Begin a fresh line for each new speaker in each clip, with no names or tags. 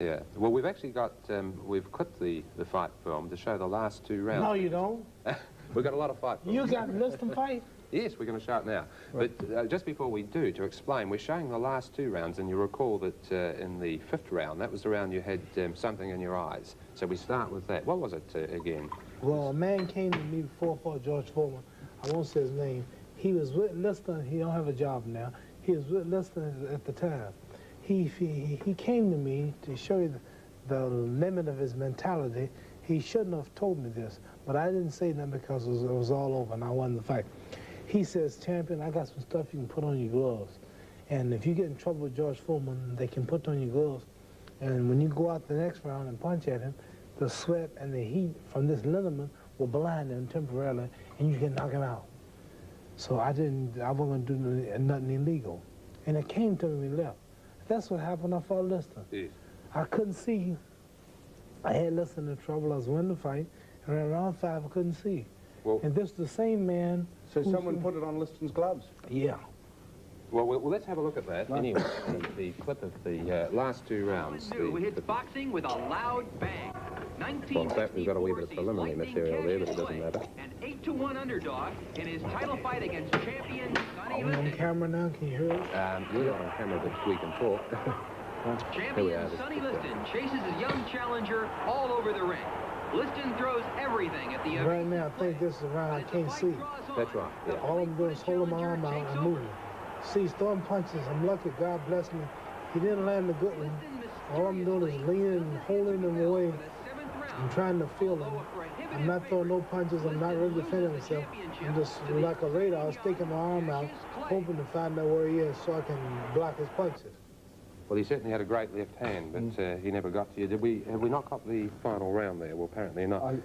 Yeah. Well, we've actually got, we've clipped the fight film to show the last 2 rounds.
No, you don't.
We've got a lot of fight films.
You got Liston fight?
Yes, we're going to show it now.
Right.
But just before we do, to explain, we're showing the last 2 rounds, and you recall that in the 5th round, that was the round you had something in your eyes. So we start with that. What was it again?
Well, a man came to me before I fought George Foreman. I won't say his name. He was with Liston. He don't have a job now. He was with Liston at the time. He came to me to show you the limit of his mentality. He shouldn't have told me this, but I didn't say that because it was all over and I won the fight. He says, champion, I got some stuff you can put on your gloves. And if you get in trouble with George Foreman, they can put on your gloves. And when you go out the next round and punch at him, the sweat and the heat from this liniment will blind him temporarily, and you can knock him out. So I wasn't going to do nothing illegal. And it came to me when we left. That's what happened. I fought Liston.
Yes.
I couldn't see. I had Liston in trouble. I was winning the fight. And around round 5, I couldn't see. Well, and this is the same man.
So someone put it on Liston's gloves?
Yeah.
Well, let's have a look at that. Anyway, the clip of the last 2 rounds.
Who hits boxing with a loud bang.
Well, in fact, we've got a wee bit of preliminary material there, but it doesn't matter.
An 8-1 underdog in his title fight against champion Sonny
Are we on
Liston.
camera now? Can you hear it?
We're not on camera, but we can talk.
Champion Sonny Liston chases his young challenger all over the ring. Liston throws everything at the
right now, I think this is around. I can't see.
That's right. Yeah.
All I'm doing is holding my arm out and moving. See, he's throwing punches. I'm lucky. God bless me. He didn't land a good one. All I'm doing is leaning and holding him away. I'm trying to feel him. I'm not throwing no punches. I'm not really defending myself. I'm just like a radar, sticking my arm out, hoping to find out where he is so I can block his punches.
Well, he certainly had a great left hand, but he never got to you. Have we not got the final round there? Well, apparently not.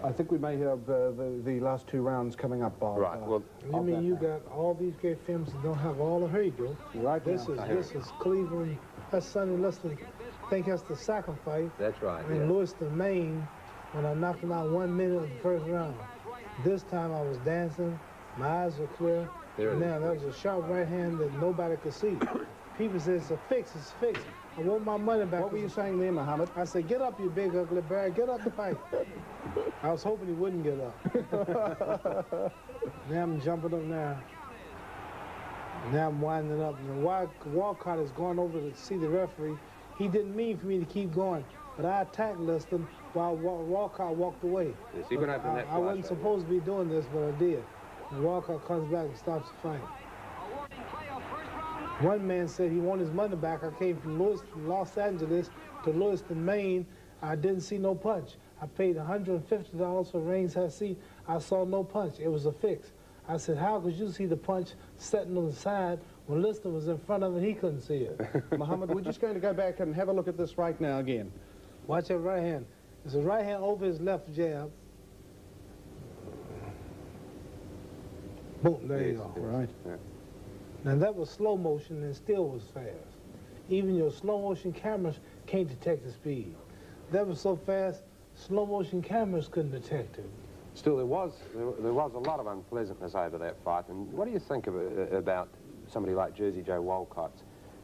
I think we may have the last 2 rounds coming up, Bob.
Right. Well,
you mean you got all these great films that don't have all of her? You go.
Right.
This is Cleveland. That's Sonny Liston. I think that's the second fight.
That's right.
In Lewiston, Maine, when I knocked him out 1 minute in the first round. This time I was dancing. My eyes were clear. Now that was a sharp right hand that nobody could see. People say it's a fix. It's a fix. I want my money back.
What were you saying there, Muhammad?
I said, get up, you big ugly bear. Get up and fight. I was hoping he wouldn't get up. Now I'm jumping up now. Now I'm winding up. And Walcott is going over to see the referee. He didn't mean for me to keep going, but I attacked Liston while Walcott walked away.
Yes,
I wasn't supposed to be doing this, but I did. And Walcott comes back and stops the fight. One man said he wanted his money back. I came from Los Angeles to Lewiston, Maine. I didn't see no punch. I paid $150 for ringside seat. I saw no punch. It was a fix. I said, how could you see the punch sitting on the side when Liston was in front of it? He couldn't see it.
Muhammad, we're just going to go back and have a look at this right now again.
Watch that right hand. It's a right hand over his left jab. Boom, there you go.
Right.
Yeah.
Now that was slow motion and still was fast. Even your slow motion cameras can't detect the speed. That was so fast, slow motion cameras couldn't detect it.
Still, there was a lot of unpleasantness over that fight. And what do you think about somebody like Jersey Joe Walcott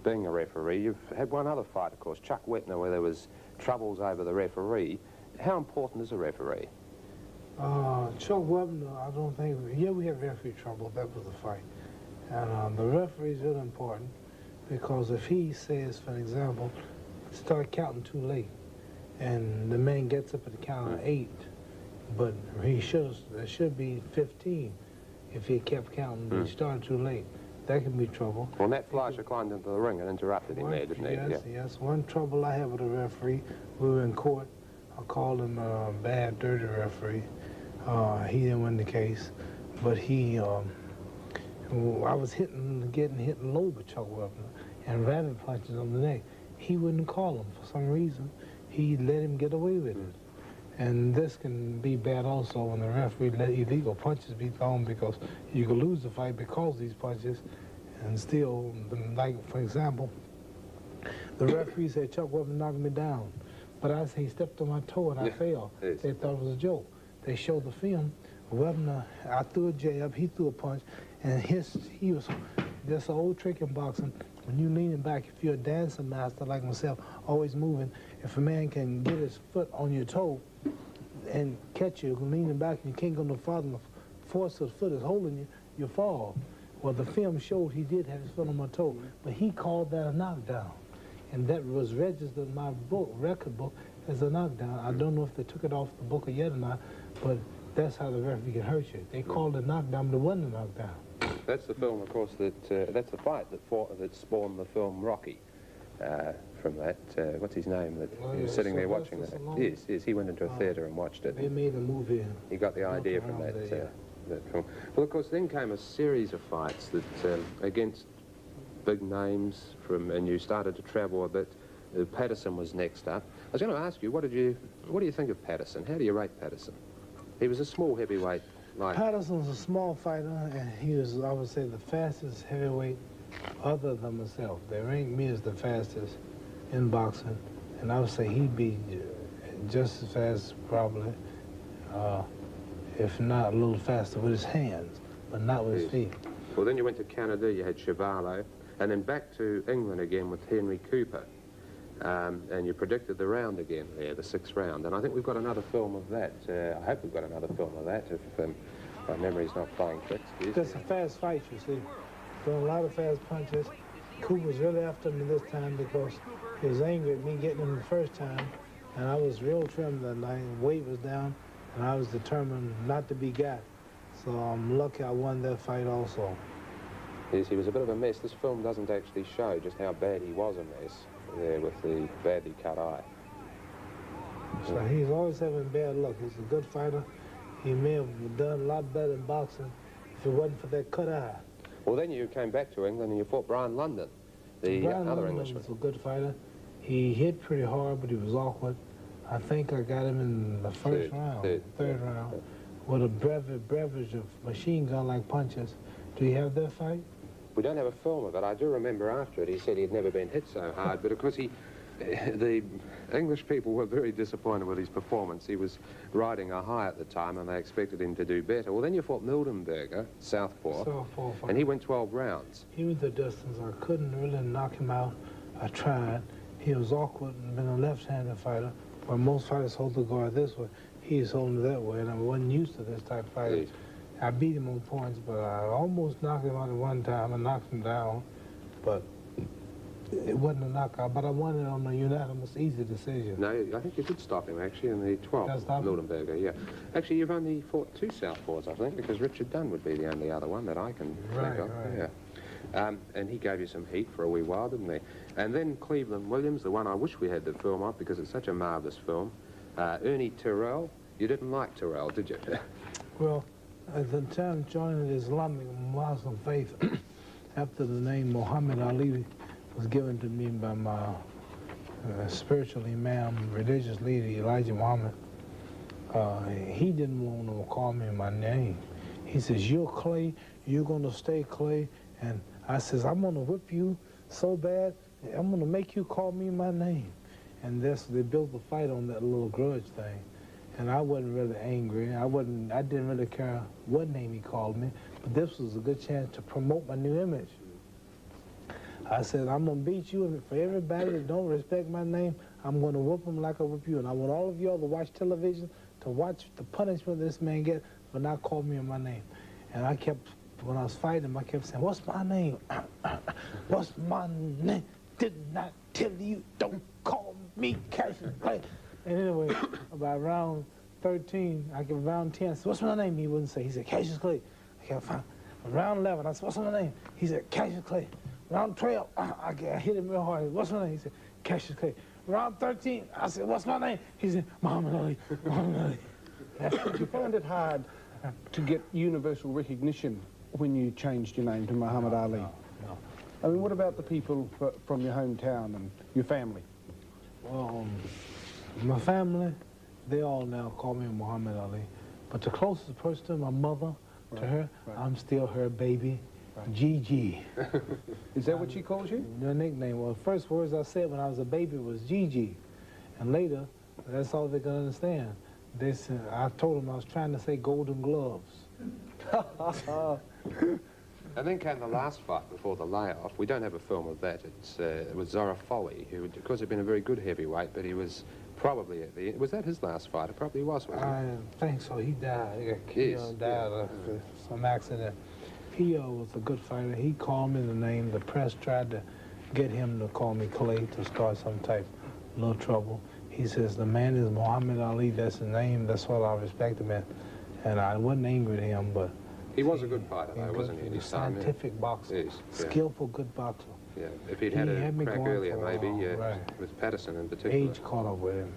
being a referee? You've had one other fight, of course, Chuck Wetner, where there was troubles over the referee. How important is a referee?
Chuck Wetner, I don't think, yeah, we had referee trouble. That was the fight. And the referee is really important because if he says, for example, start counting too late, and the man gets up at the count of 8, but there should be 15 if he kept counting, but he started too late. That can be trouble.
Well, Nat Fleischer climbed into the ring and interrupted him there, didn't he?
Yes, yes. One trouble I had with a referee, we were in court. I called him a bad, dirty referee. He didn't win the case, but he, I was getting hit low with Chuck Wetner and rabbit punches on the neck. He wouldn't call him for some reason. He let him get away with it. And this can be bad also when the referee let illegal punches be thrown because you could lose the fight because of these punches and still, like, for example, the referee said Chuck Wetner knocked me down, but I said he stepped on my toe and I fell. They thought it was a joke. They showed the film. Wetner, I threw a jab, he threw a punch, and he was just an old trick in boxing. when you leaning back, if you're a dancing master like myself, always moving, if a man can get his foot on your toe and catch you leaning back and you can't go no farther, the force of the foot is holding you, you fall. Well, the film showed he did have his foot on my toe, but he called that a knockdown. And that was registered in my book, record book, as a knockdown. I don't know if they took it off the book yet or not, but that's how the referee can hurt you. They called it a knockdown, but it wasn't a knockdown.
That's the film, of course, that's the fight that spawned the film Rocky. From that, what's his name? That he was sitting there watching that. Yes, he went into a theatre and watched it.
They made a movie.
He got the idea from that film. Well, of course, then came a series of fights that against big names and you started to travel a bit. Patterson was next up. I was going to ask you, what do you think of Patterson? How do you rate Patterson? He was a small heavyweight.
Patterson's a small fighter, and he was, I would say, the fastest heavyweight other than myself. They ranked me as the fastest in boxing, and I would say he'd be just as fast, probably, if not a little faster with his hands, but not with his feet.
Well, then you went to Canada, you had Chevalo, and then back to England again with Henry Cooper. And you predicted the round again there, the 6th round. And I think we've got another film of that. I hope we've got another film of that, if my memory's not playing tricks.
That's a fast fight, you see. Throwing a lot of fast punches. Cooper's really after me this time because he was angry at me getting him the first time. And I was real trim that night. Weight was down, and I was determined not to be got. So I'm lucky I won that fight also.
Yes, he was a bit of a mess. This film doesn't actually show just how bad he was a mess there with the badly cut eye.
So he's always having bad luck. He's a good fighter. He may have done a lot better in boxing if it wasn't for that cut eye.
Well, then you came back to England and you fought Brian London, the other Englishman.
Was a good fighter. He hit pretty hard, but he was awkward. I think I got him in the third round, with a beverage of machine gun-like punches. Do you have that fight?
We don't have a film of it. I do remember after it, he said he'd never been hit so hard, but of course the English people were very disappointed with his performance. He was riding a high at the time, and they expected him to do better. Well, then you fought Mildenberger, southpaw, and he went 12 rounds.
He went the distance. I couldn't really knock him out. I tried. He was awkward and been a left-handed fighter, where most fighters hold the guard this way. He's holding it that way, and I wasn't used to this type of fighting. Yes. I beat him on points, but I almost knocked him out at one time. I knocked him down, but it wasn't a knockout. But I won it on a unanimous, easy decision.
No, I think you did stop him, actually, in the 12th, Mildenberger, yeah. Actually, you've only fought 2 southpaws, I think, because Richard Dunn would be the only other one that I can think of.
Right.
Yeah. And he gave you some heat for a wee while, didn't he? And then Cleveland Williams, the one I wish we had the film of because it's such a marvellous film. Ernie Terrell. You didn't like Terrell, did you?
Well, at the time joining the Islamic Muslim faith, after the name Muhammad Ali was given to me by my spiritual imam, religious leader, Elijah Muhammad, he didn't want to call me my name. He says, "You're Clay, you're going to stay Clay." And I says, "I'm going to whip you so bad, I'm going to make you call me my name." And they built the fight on that little grudge thing. And I wasn't really angry. I didn't really care what name he called me, but this was a good chance to promote my new image. I said, "I'm gonna beat you, and for everybody that don't respect my name, I'm gonna whoop them like I whoop you. And I want all of y'all to watch television, to watch the punishment this man get for not calling me my name." And I kept, when I was fighting him, I kept saying, "What's my name? What's my name? Didn't I tell you, don't call me Cassius Clay?" And anyway, about round 13, round 10, I said, "What's my name?" He wouldn't say. He said, "Cassius Clay." I kept fine. Round 11, I said, "What's my name?" He said, "Cassius Clay." Round 12, I hit him real hard. "What's my name?" He said, "Cassius Clay." Round 13, I said, "What's my name?" He said, "Muhammad Ali, Muhammad Ali."
Did you find it hard to get universal recognition when you changed your name to Muhammad Ali?
No.
I mean, what about the people from your hometown and your family?
Well, my family, they all now call me Muhammad Ali. But the closest person to my mother, to her, I'm still her baby, Gigi.
Is that what she calls you?
The nickname. Well, the first words I said when I was a baby was Gigi. And later, that's all they could understand. They said, I told them I was trying to say golden gloves.
And then came the last fight before the layoff. We don't have a film of that. It was Zora Foley, who, of course, had been a very good heavyweight, but he was probably at the end. Was that his last fight? It probably was, wasn't it?
I think so. He died. He got
Yes,
killed, died of some accident. He was a good fighter. He called me the name. The press tried to get him to call me Clay to start some type of little trouble. He says, the man is Muhammad Ali. That's his name. That's what I respect him at. And I wasn't angry at him, but...
He was a good fighter, though, wasn't he?
Scientific boxer.
Yes, yeah.
Skillful, good boxer.
Yeah, if he'd had a crack earlier, maybe,
right.
with Patterson in particular.
Age caught up with him.